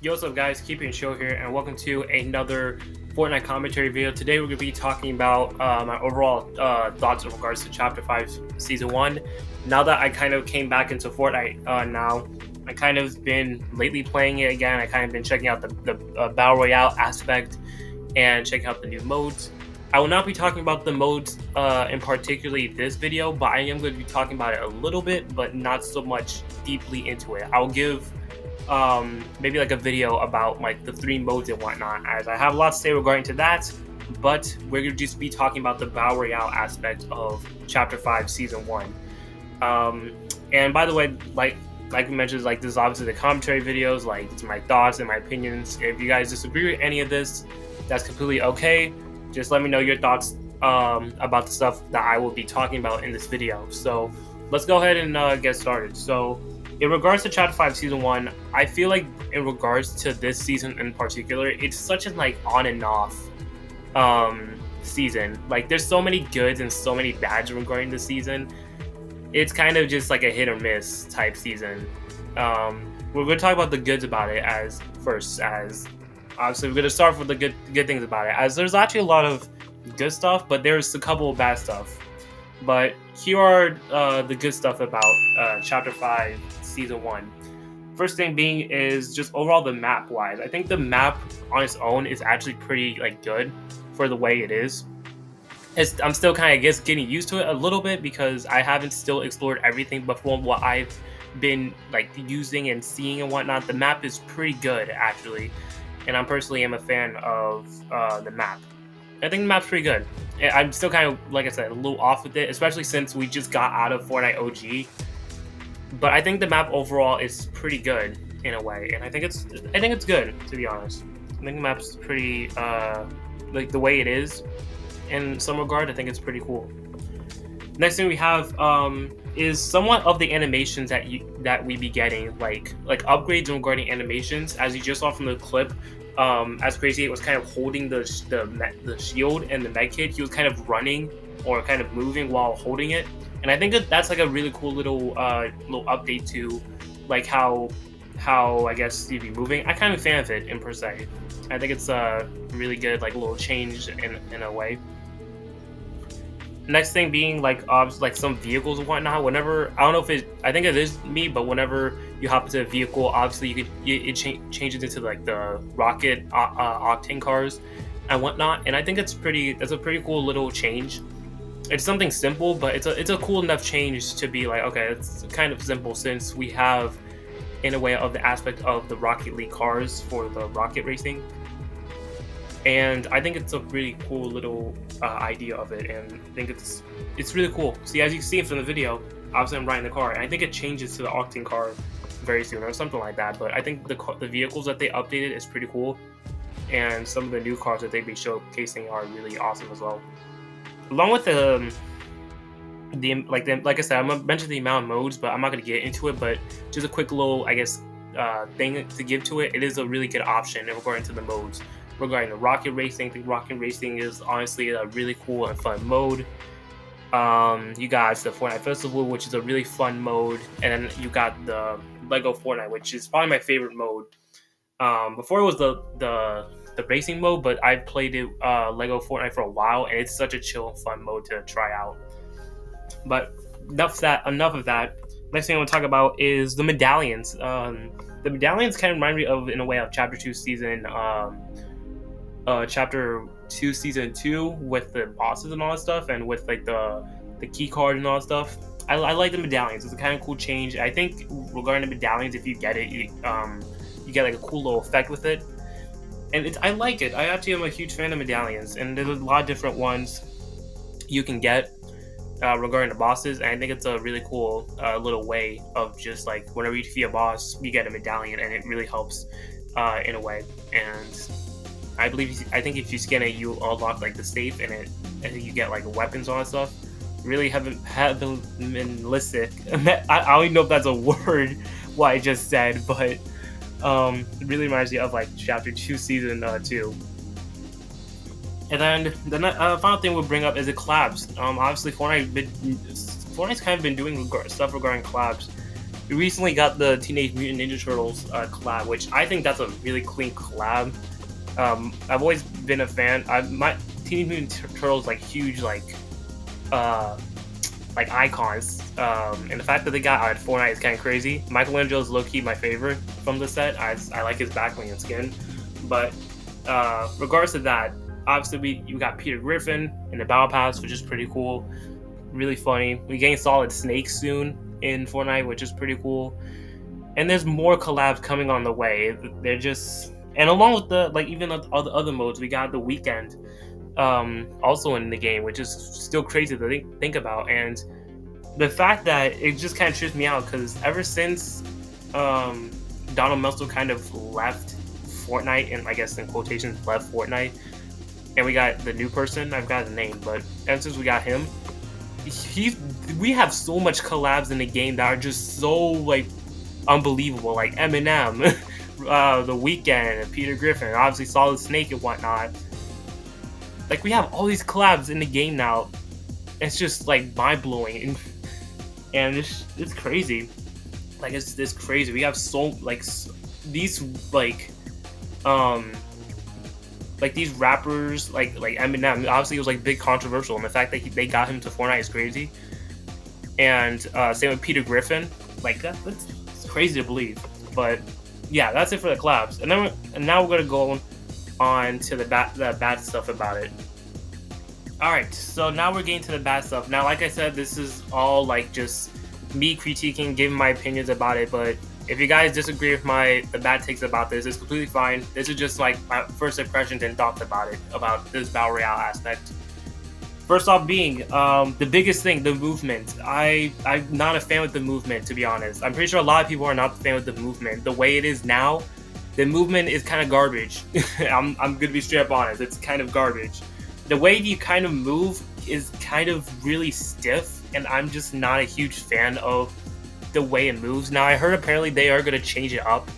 Yo, what's up, guys? Keeping Show here, and welcome to another Fortnite commentary video. Today, we're going to be talking about my overall thoughts in regards to Chapter 5 Season 1. Now that I kind of came back into Fortnite now, I kind of been lately playing it again. I kind of been checking out the Battle Royale aspect and checking out the new modes. I will not be talking about the modes in particularly this video, but I am going to be talking about it a little bit, but not so much deeply into it. I'll give maybe like a video about like the three modes and whatnot, as I have a lot to say regarding to that, but we're gonna just be talking about the Battle Royale aspect of Chapter 5 Season 1. And by the way, like we mentioned, like this is obviously the commentary videos, like it's my thoughts and my opinions. If you guys disagree with any of this, that's completely okay. Just let me know your thoughts about the stuff that I will be talking about in this video. So let's go ahead and get started. So in regards to Chapter 5 Season 1, I feel like in regards to this season in particular, it's such a like on and off season. Like there's so many goods and so many bads regarding the season. It's kind of just like a hit or miss type season. We're going to talk about the goods about it as obviously we're going to start with the good things about it, as there's actually a lot of good stuff, but there's a couple of bad stuff. But here are the good stuff about Chapter 5 Season 1. First thing being is just overall the map wise. I think the map on its own is actually pretty like good for the way it is. I'm still kind of getting used to it a little bit because I haven't still explored everything, but from what I've been like using and seeing and whatnot, the map is pretty good actually. And I personally am a fan of the map. I think the map's pretty good. I'm still kind of, like I said, a little off with it, especially since we just got out of Fortnite OG. But I think the map overall is pretty good in a way, and I think it's good, to be honest. I think the map's pretty like the way it is. In some regard, I think it's pretty cool. Next thing we have is somewhat of the animations that we be getting, like upgrades regarding animations, as you just saw from the clip. As Crazy 8 was kind of holding the shield and the med kit, he was kind of running or kind of moving while holding it, and I think that's like a really cool little update to like how I guess you'd be moving. I kind of a fan of it in per se. I think it's a really good like little change in a way. Next thing being like some vehicles and whatnot. Whenever I don't know if I think it is me, but whenever you hop into a vehicle, obviously it changes into like the rocket octane cars and whatnot. And I think that's a pretty cool little change. It's something simple, but it's a cool enough change to be like, okay, it's kind of simple since we have in a way of the aspect of the Rocket League cars for the rocket racing. And I think it's a really cool little idea of it, and I think it's really cool. See, as you can see from the video, obviously I'm riding the car, and I think it changes to the Octane car very soon or something like that. But I think the vehicles that they updated is pretty cool, and some of the new cars that they be showcasing are really awesome as well. Along with like I said, I'm gonna mention the amount of modes, but I'm not gonna get into it. But just a quick little, I guess, thing to give to it. It is a really good option according to the modes. Regarding the rocket racing, I think rocket racing is honestly a really cool and fun mode. You got the Fortnite Festival, which is a really fun mode, and then you got the Lego Fortnite, which is probably my favorite mode. Before it was the racing mode, but I've played it Lego Fortnite for a while, and it's such a chill, fun mode to try out. But enough of that. Next thing I want to talk about is the medallions. The medallions kind of remind me of, in a way, of Chapter 2 season. Chapter 2 Season 2 with the bosses and all that stuff, and with like the key card and all that stuff. I like the medallions. It's a kind of cool change. I think regarding the medallions, if you get it, you get like a cool little effect with it, and I like it. I actually am a huge fan of medallions, and there's a lot of different ones you can get regarding the bosses, and I think it's a really cool little way of just like whenever you defeat a boss, you get a medallion, and it really helps in a way. And I think if you scan it, you unlock like the safe, and you get like weapons and all that stuff. Really haven't been listed. I don't even know if that's a word what I just said, but it really reminds me of like Chapter 2 Season 2. And then the final thing we'll bring up is the collabs. Obviously Fortnite's kind of been doing stuff regarding collabs. we recently got the Teenage Mutant Ninja Turtles collab, which I think that's a really clean collab. I've always been a fan. My Teenage Mutant Turtles like huge uh, like icons, and the fact that they got out at Fortnite is kind of crazy. Michelangelo's low key my favorite from the set. I like his backbling and skin, but regardless of that, obviously you got Peter Griffin in the Battle Pass, which is pretty cool, really funny. We getting Solid Snake soon in Fortnite, which is pretty cool, and there's more collabs coming on the way. They're just and along with the even all the other modes, we got the Weekend also in the game, which is still crazy to think about. And the fact that it just kind of trips me out because ever since Donald Meltzer kind of left Fortnite, and I guess in quotations left Fortnite, and we got the new person, I've got his name, but ever since we got him, we have so much collabs in the game that are just so like unbelievable, like Eminem, the Weeknd, Peter Griffin, obviously Solid Snake and whatnot. Like we have all these collabs in the game now. It's just like mind blowing, and it's crazy. Like it's crazy. We have so these these rappers like Eminem. Obviously, it was like big controversial, and the fact that they got him to Fortnite is crazy. And same with Peter Griffin. Like that's crazy to believe. But yeah, that's it for the collabs. And now we're gonna go on to the bad stuff about it. Alright, so now we're getting to the bad stuff. Now, like I said, this is all like just me critiquing, giving my opinions about it, but if you guys disagree with the bad takes about this, it's completely fine. This is just like my first impressions and thoughts about it, about this Battle Royale aspect. First off being, the biggest thing, the movement. I'm not a fan with the movement, to be honest. I'm pretty sure a lot of people are not a fan with the movement. The way it is now, the movement is kind of garbage. I'm gonna be straight up honest. It's kind of garbage. The way you kind of move is kind of really stiff, and I'm just not a huge fan of the way it moves. Now, I heard apparently they are gonna change it up,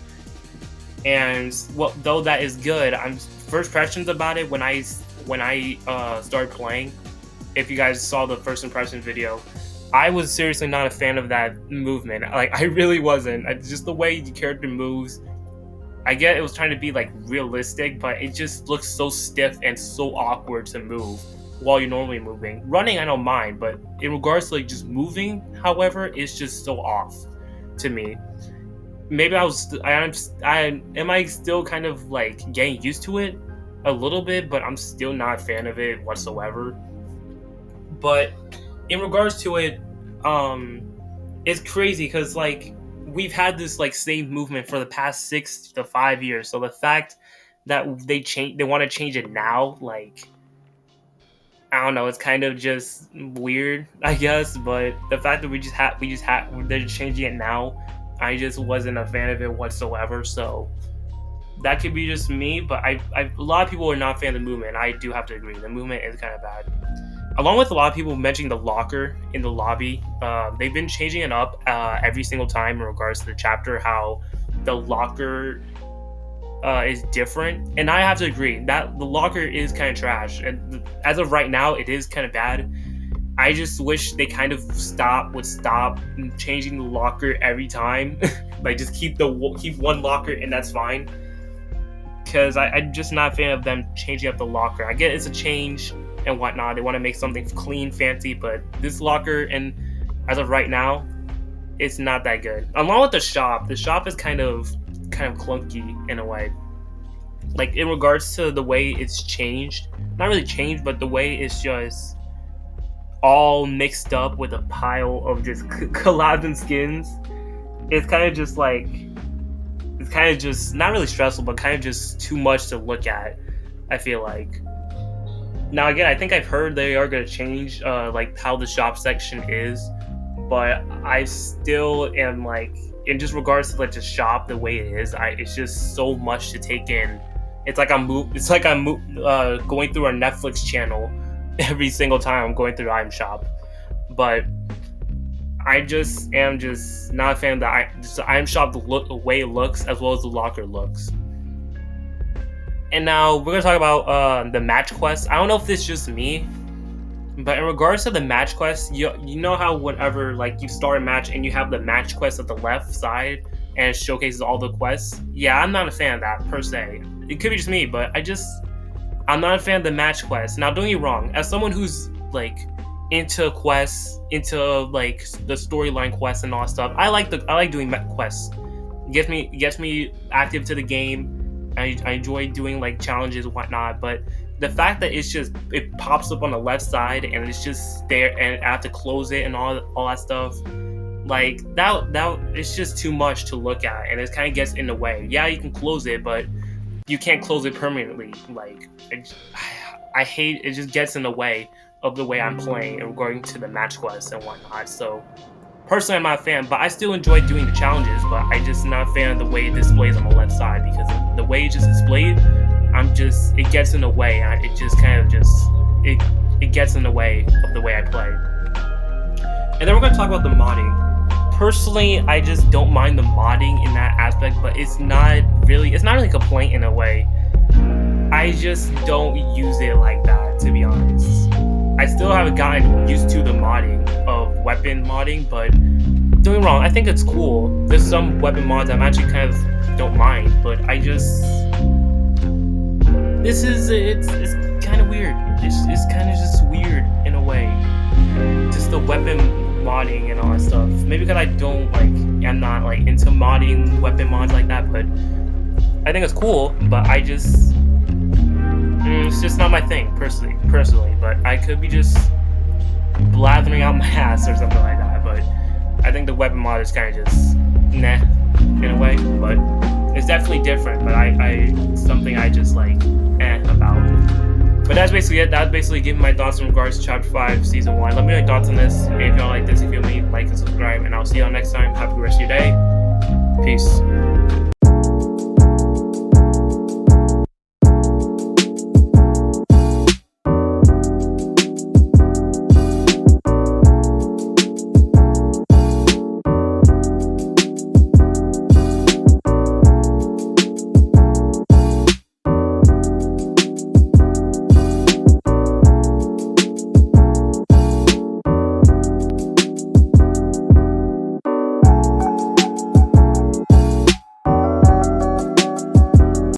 and well, though that is good, I'm first impressions about it when I started playing. If you guys saw the first impressions video, I was seriously not a fan of that movement. Like I really wasn't. Just the way the character moves. I get it was trying to be like realistic, but it just looks so stiff and so awkward to move while you're normally moving. Running, I don't mind, but in regards to like just moving, however, it's just so off to me. Maybe am I still kind of like getting used to it a little bit, but I'm still not a fan of it whatsoever. But in regards to it, it's crazy because like we've had this like same movement for the past 6 to 5 years. So the fact that they want to change it now, like I don't know, it's kind of just weird, I guess. But the fact that they're changing it now, I just wasn't a fan of it whatsoever. So that could be just me, but a lot of people are not a fan of the movement. I do have to agree, the movement is kind of bad. Along with a lot of people mentioning the locker in the lobby, they've been changing it up every single time in regards to the chapter, how the locker is different. And I have to agree that the locker is kind of trash. And as of right now, it is kind of bad. I just wish they kind of would stop changing the locker every time. Like just keep one locker and that's fine. Because I'm just not a fan of them changing up the locker. I get it's a change and whatnot. They want to make something clean, fancy, but this locker, and as of right now, it's not that good. Along with the shop is kind of clunky in a way. Like in regards to the way it's changed, not really changed, but the way it's just all mixed up with a pile of just collabs and skins. It's kind of just not really stressful, but kind of just too much to look at, I feel like. Now again, I think I've heard they are going to change like how the shop section is, but I still am like, in just regards to like the shop the way it is, it's just so much to take in. It's like I'm going through a Netflix channel every single time I'm going through item shop. But I just am not a fan of the item shop, the way it looks as well as the locker looks. And now we're gonna talk about the match quest. I don't know if it's just me, But in regards to the match quest, you know how whenever like you start a match and you have the match quest at the left side and it showcases all the quests. Yeah, I'm not a fan of that per se. It could be just me, but I'm not a fan of the match quest. Now, don't get me wrong. As someone who's like into quests, into like the storyline quests and all that stuff, I like doing quests. It gets me active to the game. I enjoy doing like challenges and whatnot. But the fact that it pops up on the left side and it's just there, and I have to close it and all that stuff, like that it's just too much to look at, and it kind of gets in the way. Yeah, you can close it, but you can't close it permanently. Like I hate it. Just gets in the way of the way I'm playing regarding to the match quests and whatnot. So personally, I'm not a fan, but I still enjoy doing the challenges. But I just not a fan of the way it displays on the left side, because the way it just displayed, it gets in the way. It just kind of it gets in the way of the way I play. And then we're gonna talk about the modding. Personally, I just don't mind the modding in that aspect, but it's not really a complaint in a way. I just don't use it like that, to be honest. I still haven't gotten used to the modding of weapon modding, but don't get me wrong, I think it's cool. There's some weapon mods I'm actually kind of don't mind, but it's kind of weird. It's kind of just weird in a way. Just the weapon modding and all that stuff. Maybe because I'm not like into modding weapon mods like that, but I think it's cool. But it's just not my thing personally. But I could be just blathering out my ass or something like that. But I think the weapon mod is kind of just nah in a way. But it's definitely different. But something I just like about. But that's basically it. That's basically giving my thoughts in regards to Chapter 5, Season 1. Let me know your thoughts on this. And if y'all like this, if you feel me, like and subscribe. And I'll see y'all next time. Have a good rest of your day. Peace.